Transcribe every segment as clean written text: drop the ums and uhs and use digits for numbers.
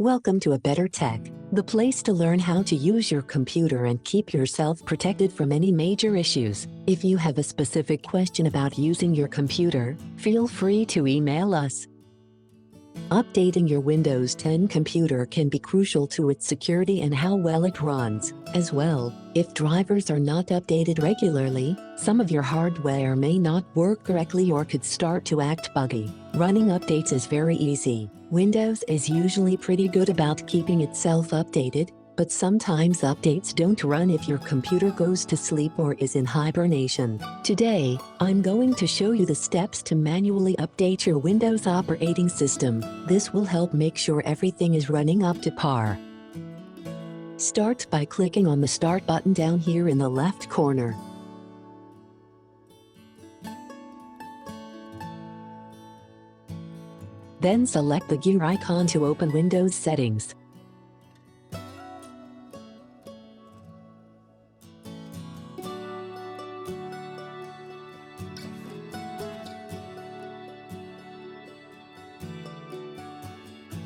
Welcome to A Better Tech, the place to learn how to use your computer and keep yourself protected from any major issues. If you have a specific question about using your computer, feel free to email us. Updating your Windows 10 computer can be crucial to its security and how well it runs. As well, if drivers are not updated regularly, some of your hardware may not work correctly or could start to act buggy. Running updates is very easy. Windows is usually pretty good about keeping itself updated, but sometimes updates don't run if your computer goes to sleep or is in hibernation. Today, I'm going to show you the steps to manually update your Windows operating system. This will help make sure everything is running up to par. Start by clicking on the Start button down here in the left corner. Then select the gear icon to open Windows settings.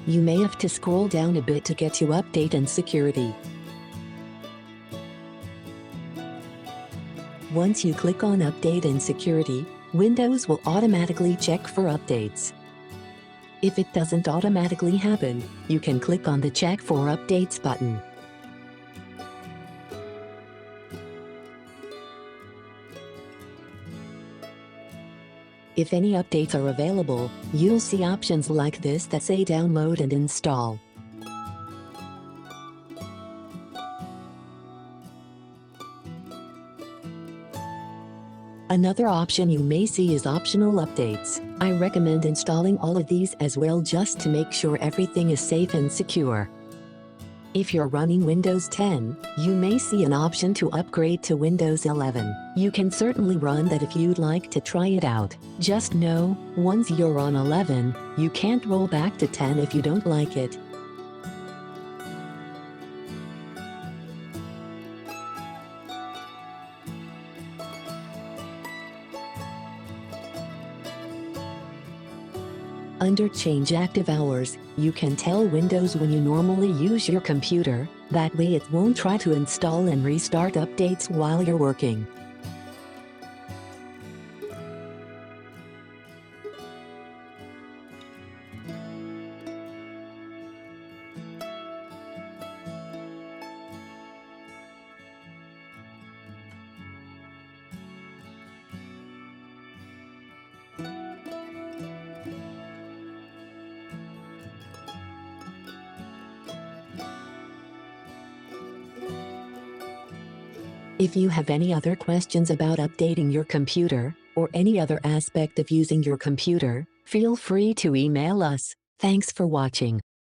You may have to scroll down a bit to get to Update and Security. Once you click on Update and Security, Windows will automatically check for updates. If it doesn't automatically happen, you can click on the Check for Updates button. If any updates are available, you'll see options like this that say Download and Install. Another option you may see is Optional Updates. I recommend installing all of these as well just to make sure everything is safe and secure. If you're running Windows 10, you may see an option to upgrade to Windows 11. You can certainly run that if you'd like to try it out. Just know, once you're on 11, you can't roll back to 10 if you don't like it. Under Change Active Hours, you can tell Windows when you normally use your computer, that way it won't try to install and restart updates while you're working. If you have any other questions about updating your computer, or any other aspect of using your computer, feel free to email us. Thanks for watching.